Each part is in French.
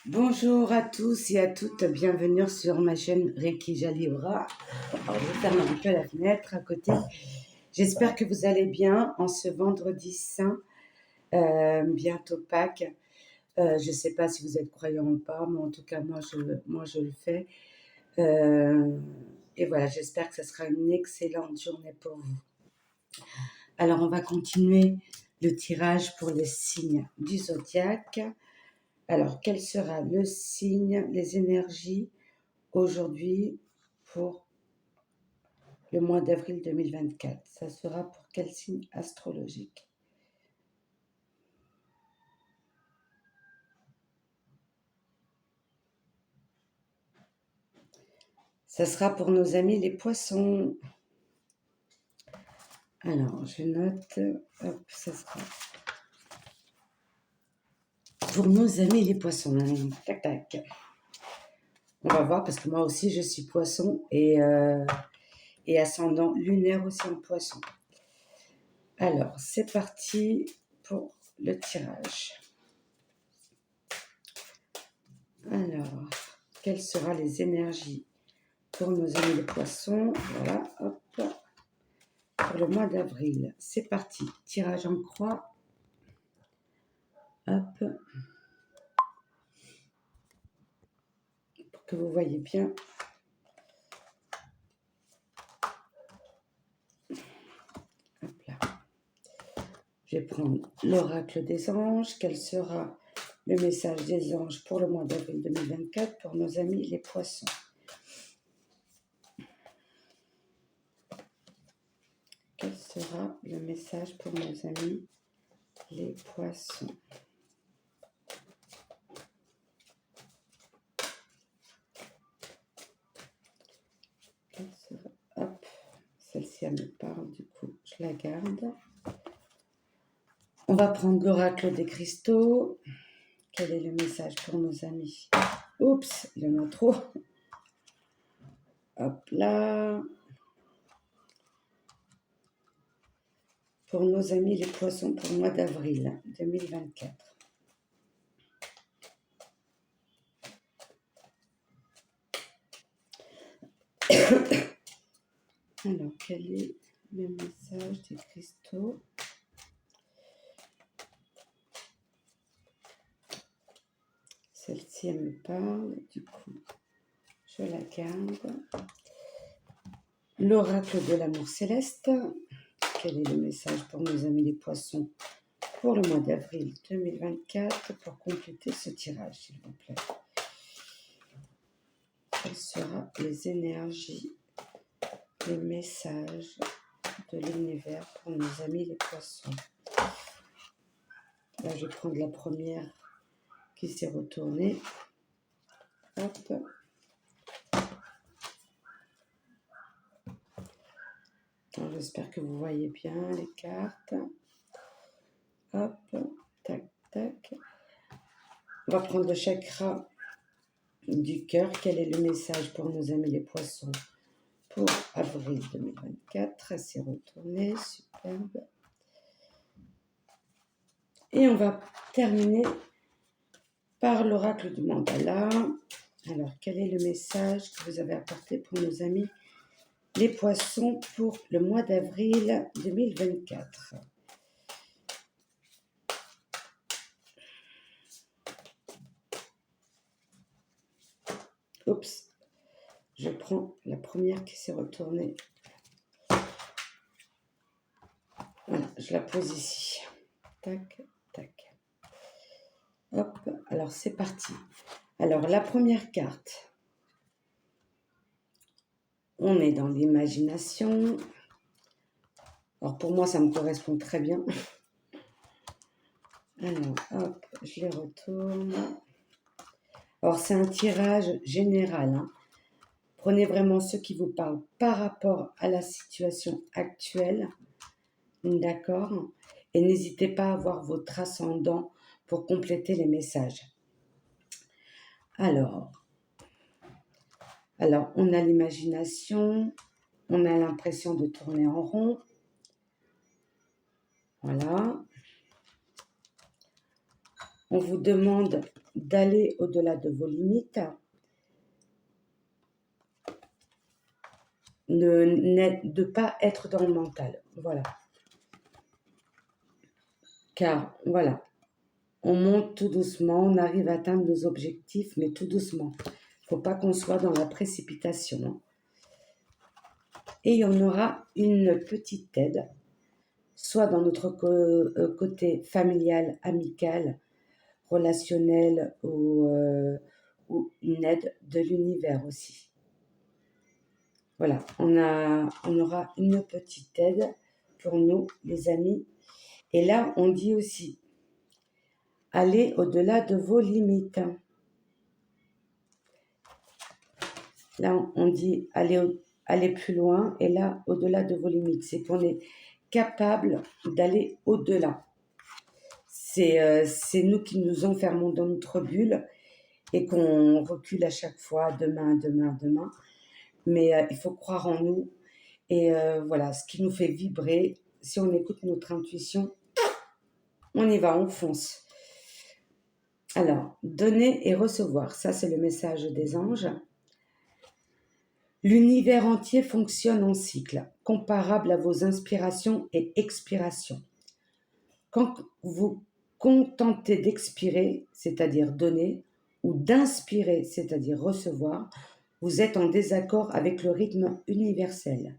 Bonjour à tous et à toutes, bienvenue sur ma chaîne Reiki Jaliora. Alors, je ferme un peu la fenêtre à côté. J'espère que vous allez bien en ce vendredi saint, bientôt Pâques. Je ne sais pas si vous êtes croyant ou pas, mais en tout cas, moi je le fais. Et voilà, j'espère que ce sera une excellente journée pour vous. Alors, on va continuer le tirage pour les signes du zodiaque. Alors, quel sera le signe, les énergies aujourd'hui pour le mois d'avril 2024? Ça sera pour quel signe astrologique? Ça sera pour nos amis les poissons. Alors, je note, hop, ça sera pour nos amis les poissons. Tac, tac. On va voir parce que moi aussi je suis poisson et ascendant lunaire aussi en poisson. Alors, c'est parti pour le tirage. Alors, quelles seront les énergies pour nos amis les poissons? Voilà, hop, pour le mois d'avril. C'est parti, tirage en croix. Hop, pour que vous voyez bien. Hop là. Je vais prendre l'oracle des anges. Quel sera le message des anges pour le mois d'avril 2024 pour nos amis les poissons? Quel sera le message pour nos amis les poissons? Quel sera... Hop, celle-ci elle me parle, du coup je la garde. On va prendre l'oracle des cristaux. Quel est le message pour nos amis? Oups, il y en a trop. Hop là. Pour nos amis les poissons pour le mois d'avril 2024. Alors, quel est le message des cristaux? Celle-ci, elle me parle, du coup, je la garde. L'oracle de l'amour céleste. Quel est le message pour nos amis les poissons pour le mois d'avril 2024 pour compléter ce tirage, s'il vous plaît? Quelles seront les énergies, les messages de l'univers pour nos amis les poissons? Là, je vais prendre la première qui s'est retournée. Hop. J'espère que vous voyez bien les cartes. Hop, tac, tac. On va prendre le chakra du cœur. Quel est le message pour nos amis les poissons pour avril 2024? Elle s'est retournée, superbe. Et on va terminer par l'oracle du mandala. Alors, quel est le message que vous avez apporté pour nos amis les poissons pour le mois d'avril 2024? Oups, je prends la première qui s'est retournée. Voilà, je la pose ici. Tac, tac. Hop, alors c'est parti. Alors, la première carte. On est dans l'imagination. Alors, pour moi, ça me correspond très bien. Alors, hop, je les retourne. Alors, c'est un tirage général. Hein. Prenez vraiment ce qui vous parle par rapport à la situation actuelle. D'accord? Et n'hésitez pas à voir votre ascendant pour compléter les messages. Alors, on a l'imagination, on a l'impression de tourner en rond. Voilà. On vous demande d'aller au-delà de vos limites, de ne pas être dans le mental. Voilà. Car, voilà, on monte tout doucement, on arrive à atteindre nos objectifs, mais tout doucement. Il ne faut pas qu'on soit dans la précipitation. Hein. Et il y en aura une petite aide, soit dans notre côté familial, amical, relationnel ou une aide de l'univers aussi. Voilà, on aura une petite aide pour nous, les amis. Et là, on dit aussi, allez au-delà de vos limites. Là, on dit, allez plus loin. Et là, au-delà de vos limites. C'est qu'on est capable d'aller au-delà. C'est nous qui nous enfermons dans notre bulle et qu'on recule à chaque fois, demain. Mais il faut croire en nous. Et voilà, ce qui nous fait vibrer, si on écoute notre intuition, on y va, on fonce. Alors, donner et recevoir, ça c'est le message des anges. L'univers entier fonctionne en cycle, comparable à vos inspirations et expirations. Quand vous contentez d'expirer, c'est-à-dire donner, ou d'inspirer, c'est-à-dire recevoir, vous êtes en désaccord avec le rythme universel.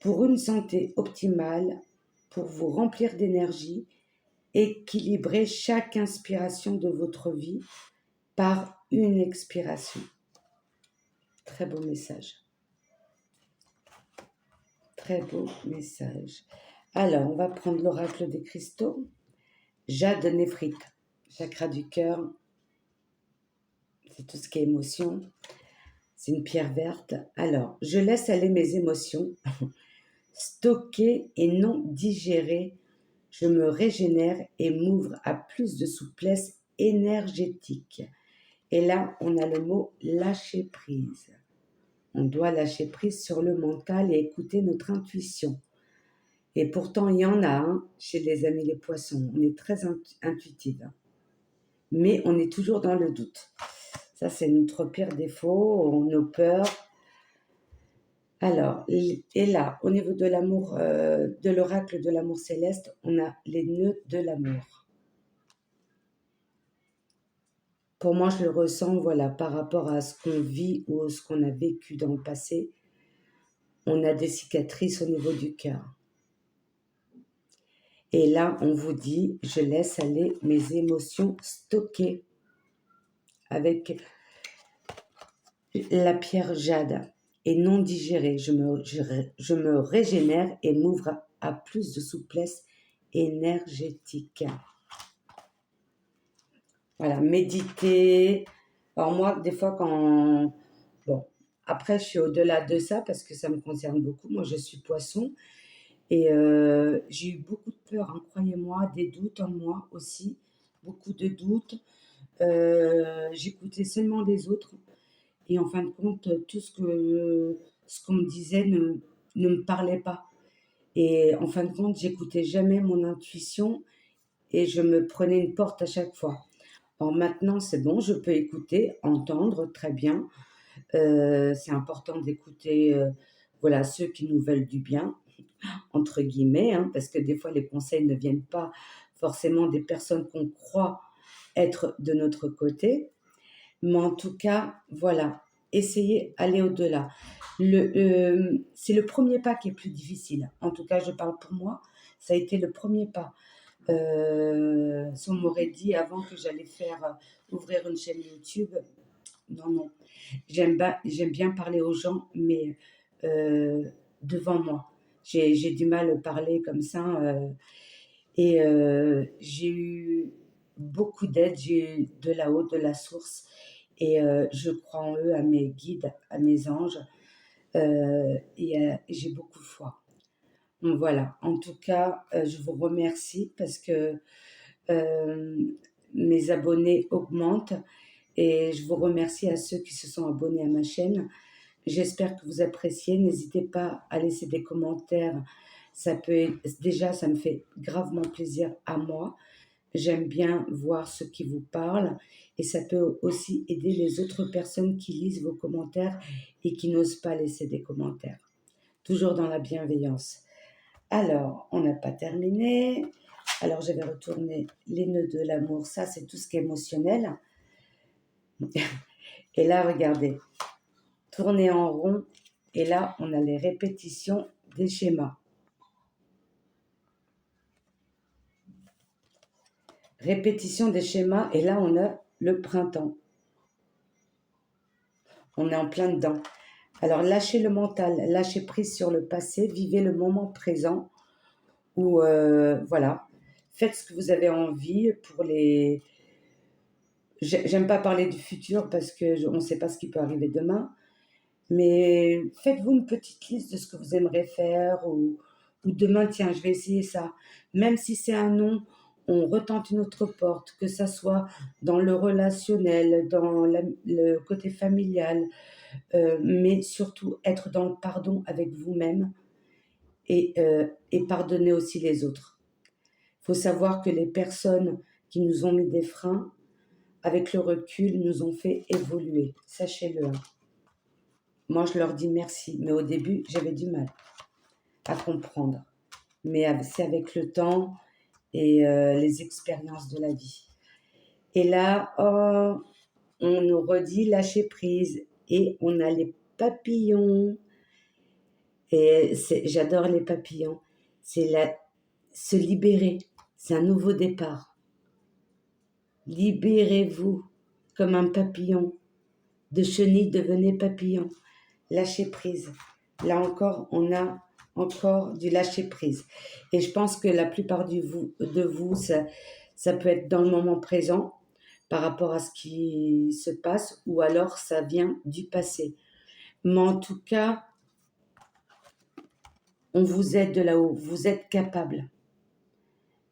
Pour une santé optimale, pour vous remplir d'énergie, équilibrez chaque inspiration de votre vie par une expiration. Très beau message. Très beau message. Alors, on va prendre l'oracle des cristaux. Jade néphrite, chakra du cœur. C'est tout ce qui est émotion. C'est une pierre verte. Alors, je laisse aller mes émotions, stockées et non digérées. Je me régénère et m'ouvre à plus de souplesse énergétique. Et là, on a le mot lâcher prise. On doit lâcher prise sur le mental et écouter notre intuition. Et pourtant, il y en a chez les amis les poissons. On est très intuitive. Mais on est toujours dans le doute. Ça, c'est notre pire défaut, nos peurs. Alors, et là, au niveau de l'amour, de l'oracle de l'amour céleste, on a les nœuds de l'amour. Pour moi, je le ressens, voilà, par rapport à ce qu'on vit ou à ce qu'on a vécu dans le passé. On a des cicatrices au niveau du cœur. Et là, on vous dit, je laisse aller mes émotions stockées avec la pierre jade et non digérée. Je me régénère et m'ouvre à plus de souplesse énergétique. Voilà, méditer. Alors moi, des fois, Bon, après, je suis au-delà de ça parce que ça me concerne beaucoup. Moi, je suis poisson. Et j'ai eu beaucoup de peur, hein, croyez-moi, des doutes en moi aussi, beaucoup de doutes. J'écoutais seulement les autres et en fin de compte, tout ce qu'on me disait ne me parlait pas. Et en fin de compte, j'écoutais jamais mon intuition et je me prenais une porte à chaque fois. Alors maintenant, c'est bon, je peux écouter, entendre très bien. C'est important d'écouter voilà, ceux qui nous veulent du bien entre guillemets, hein, parce que des fois les conseils ne viennent pas forcément des personnes qu'on croit être de notre côté. Mais en tout cas, voilà, essayez, aller au-delà. C'est le premier pas qui est plus difficile. En tout cas, je parle pour moi, ça a été le premier pas. Si on m'aurait dit avant que j'allais ouvrir une chaîne YouTube, non. J'aime bien parler aux gens, mais devant moi. J'ai du mal à parler comme ça. Et j'ai eu beaucoup d'aide, j'ai eu de là-haut, de la source. Et je crois en eux, à mes guides, à mes anges. Et j'ai beaucoup de foi. Donc voilà, en tout cas, je vous remercie parce que euh, mes abonnés augmentent. Et je vous remercie à ceux qui se sont abonnés à ma chaîne. J'espère que vous appréciez. N'hésitez pas à laisser des commentaires. Déjà, ça me fait gravement plaisir à moi. j'aime bien voir ce qui vous parle et ça peut aussi aider les autres personnes qui lisent vos commentaires et qui n'osent pas laisser des commentaires. Toujours dans la bienveillance. Alors, on n'a pas terminé. Alors, je vais retourner les nœuds de l'amour. Ça, c'est tout ce qui est émotionnel. Et là, regardez, tourner en rond. Et là, on a les répétitions des schémas. Répétition des schémas. Et là, on a le printemps. On est en plein dedans. Alors, lâchez le mental, lâchez prise sur le passé, vivez le moment présent. Ou voilà, faites ce que vous avez envie pour les... J'aime pas parler du futur parce qu'on ne sait pas ce qui peut arriver demain, mais faites-vous une petite liste de ce que vous aimeriez faire ou demain, tiens, je vais essayer ça. Même si c'est un non, on retente une autre porte, que ça soit dans le relationnel, dans le côté familial, mais surtout être dans le pardon avec vous-même et pardonner aussi les autres. Il faut savoir que les personnes qui nous ont mis des freins, avec le recul, nous ont fait évoluer. Sachez-le. Moi, je leur dis merci. Mais au début, j'avais du mal à comprendre. Mais c'est avec le temps et les expériences de la vie. Et là, oh, on nous redit lâcher prise. Et on a les papillons. Et j'adore les papillons. C'est se libérer. C'est un nouveau départ. Libérez-vous comme un papillon. De chenille, devenez papillon. Lâchez prise. Là encore, on a encore du lâcher prise. Et je pense que la plupart de vous, ça peut être dans le moment présent par rapport à ce qui se passe ou alors ça vient du passé. Mais en tout cas, on vous aide de là-haut. Vous êtes capable.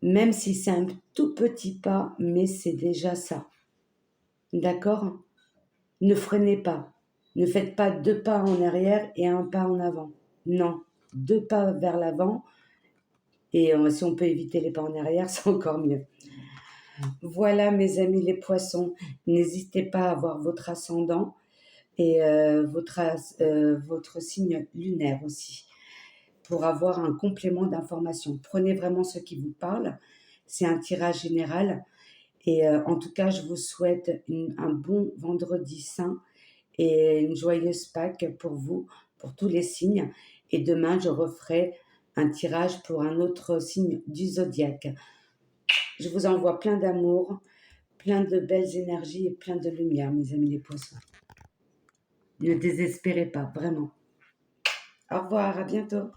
Même si c'est un tout petit pas, mais c'est déjà ça. D'accord ? Ne freinez pas. Ne faites pas 2 pas en arrière et 1 pas en avant. Non, 2 pas vers l'avant. Et si on peut éviter les pas en arrière, c'est encore mieux. Voilà mes amis les poissons. N'hésitez pas à voir votre ascendant et votre signe lunaire aussi pour avoir un complément d'information. Prenez vraiment ce qui vous parle. C'est un tirage général. Et en tout cas, je vous souhaite un bon vendredi saint et une joyeuse Pâques pour vous, pour tous les signes. Et demain, je referai un tirage pour un autre signe du zodiaque. Je vous envoie plein d'amour, plein de belles énergies et plein de lumière, mes amis les poissons. Ne désespérez pas, vraiment. Au revoir, à bientôt.